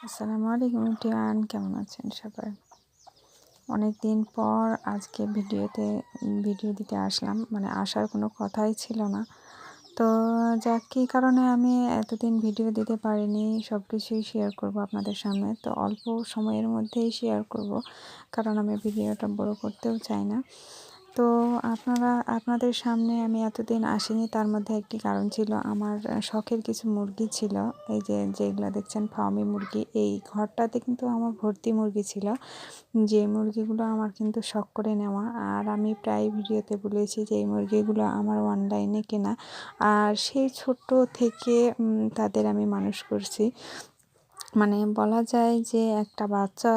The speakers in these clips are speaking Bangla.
আসসালামু আলাইকুম টিয়ান, কেমন আছেন সবাই? অনেক দিন পর আজকে ভিডিও দিতে আসলাম, মানে আসার কোনো কথাই ছিল না। তো যাক, কী কারণে আমি এতদিন ভিডিও দিতে পারিনি সব কিছুই শেয়ার করব আপনাদের সামনে। তো অল্প সময়ের মধ্যেই শেয়ার করব, কারণ আমি ভিডিওটা বড় করতেও চাই না। তো আপনাদের সামনে আমি এতদিন আসিনি, তার মধ্যে একটি কারণ ছিল। আমার শখের কিছু মুরগি ছিল, এই যেগুলো দেখছেন ফার্মি মুরগি। এই ঘরটাতে কিন্তু আমার ভর্তি মুরগি ছিল, যে মুরগিগুলো আমার কিন্তু শখ করে নেওয়া। আর আমি প্রায় ভিডিওতে বলেছি যে এই মুরগিগুলো আমার অনলাইনে কেনা, আর সেই ছোট্ট থেকে তাদের আমি মানুষ করছি। মানে বলা যায় যে একটা বাচ্চা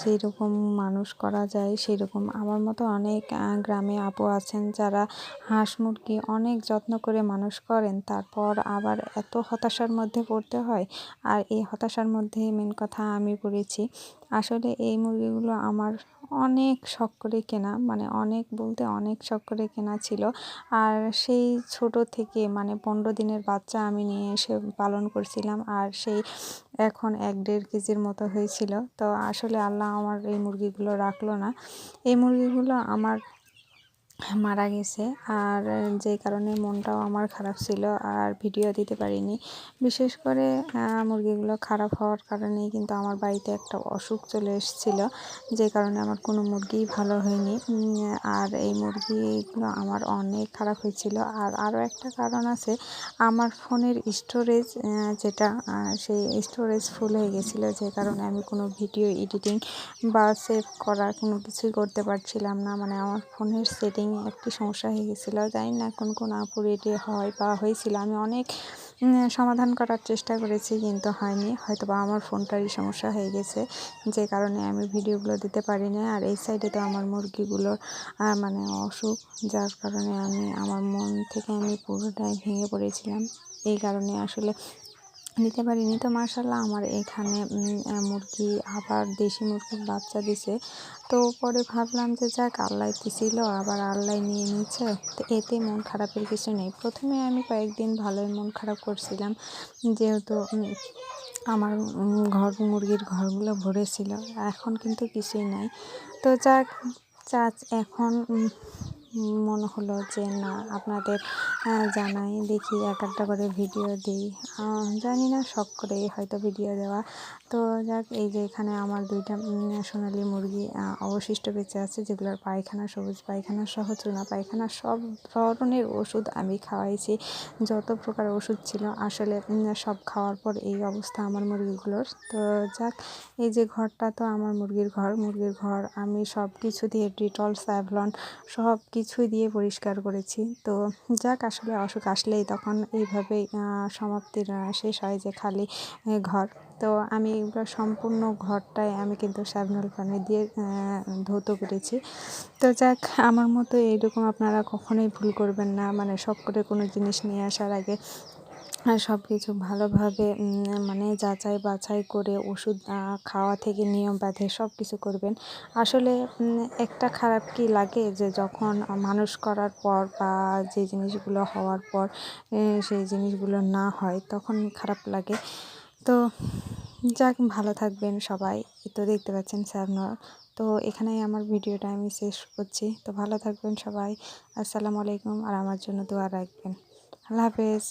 যেরকম মানুষ করা যায়, সেরকম আমার মতো অনেক গ্রামে আপু আছেন যারা হাঁস মুরগি অনেক যত্ন করে মানুষ করেন, তারপর আবার এত হতাশার মধ্যে পড়তে হয়। আর এই হতাশার মধ্যে মেন কথা আমি পড়েছি। আসলে এই মুরগিগুলো আমার অনেক শখ করে কেনা, মানে অনেক বলতে অনেক শখ করে কেনা ছিল। আর সেই ছোট থেকে, মানে 15 দিনের বাচ্চা আমি নিয়ে এসে পালন করছিলাম, আর সেই এখন 1-1.5 কেজির মতো হয়েছিল। তো আসলে আল্লাহ আমার এই মুরগিগুলো রাখলো না, এই মুরগিগুলো আমার মারা গেছে। আর যে কারণে মনটাও আমার খারাপ ছিল, আর ভিডিও দিতে পারিনি। বিশেষ করে মুরগিগুলো খারাপ হওয়ার কারণেই কিন্তু আমার বাড়িতে একটা অসুখ চলে এসেছিলো, যে কারণে আমার কোনো মুরগিই ভালো হয়নি। আর এই মুরগিগুলো আমার অনেক খারাপ হয়েছিল। আর আরও একটা কারণ আছে, আমার ফোনের স্টোরেজ যেটা, সেই স্টোরেজ ফুল হয়ে গেছিলো, যে কারণে আমি কোনো ভিডিও এডিটিং বা সেভ করা কোনো কিছুই করতে পারছিলাম না। মানে আমার ফোনের সেটিং একটি সমস্যা হয়ে গেছিলো, জানি না কোন আপুর এটি হয় বা হয়েছিল। আমি অনেক সমাধান করার চেষ্টা করেছি, কিন্তু হয়নি। হয়তো বা আমার ফোনটারই সমস্যা হয়ে গেছে, যে কারণে আমি ভিডিওগুলো দিতে পারি না। আর এই সাইডে তো আমার মুরগিগুলোর মানে অসুখ, যার কারণে আমার মন থেকে আমি পুরোটাই ভেঙে পড়েছিলাম। এই কারণে আসলে দিতে পারিনি। তো মাশাআল্লাহ আমার এখানে মুরগি আবার দেশি মুরগির বাচ্চা দিছে। তো পরে ভাবলাম যে যাক, আল্লাহ দিছিল, আবার আল্লাহ নিয়ে নিচ্ছে, তো এতে মন খারাপের কিছু নেই। প্রথমে আমি কয়েকদিন ভালোই মন খারাপ করছিলাম, যেহেতু আমার মুরগির ঘরগুলো ভরেছিল। এখন কিন্তু কিছুই নাই। তো যাক, এখন মনে হলো যে না, আপনাদের জানাই, দেখি একটা করে ভিডিও দিই। জানি না, শখ করে হয়তো ভিডিও দেওয়া। তো যাক, এই যে এখানে আমার 2টা সোনালী মুরগি অবশিষ্ট বেঁচে আছে, যেগুলোর পায়খানা, সবুজ পায়খানা সহ চুনা পায়খানা, সব ধরনের ওষুধ আমি খাওয়াইছি। যত প্রকার ওষুধ ছিল আসলে সব খাওয়ার পর এই অবস্থা আমার মুরগিগুলোর। তো যাক, এই যে ঘরটা তো আমার মুরগির ঘর আমি সব কিছু দিয়ে ডিটল, স্যাভলন সব কিছুই দিয়ে পরিষ্কার করেছি। তো যাক, আসলে অসুখ আসলেই তখন এইভাবেই সমাপ্তির শেষ হয়, যে খালি ঘর। তো আমি এগুলো সম্পূর্ণ ঘরটাই আমি কিন্তু স্যাভলন পানি দিয়ে ধৌত করেছি। তো যাক, আমার মতো এইরকম আপনারা কখনোই ভুল করবেন না। মানে শখ করে কোনো জিনিস নিয়ে আসার আগে সব কিছু ভালোভাবে মানে যাচাই বাছাই করে ওষুধ খাওয়া থেকে নিয়ম বাঁধে সব কিছু করবেন। আসলে একটা খারাপ কি লাগে, যে যখন মানুষ করার পর বা যে জিনিসগুলো হওয়ার পর সেই জিনিসগুলো না হয়, তখন খারাপ লাগে। তো যাক, ভালো থাকবেন সবাই। তো দেখতে পাচ্ছেন স্যাবনর। তো এখানেই আমার ভিডিওটা আমি শেষ করছি। তো ভালো থাকবেন সবাই। আসসালামু আলাইকুম, আর আমার জন্য দোয়া রাখবেন। আল্লাহ হাফেজ।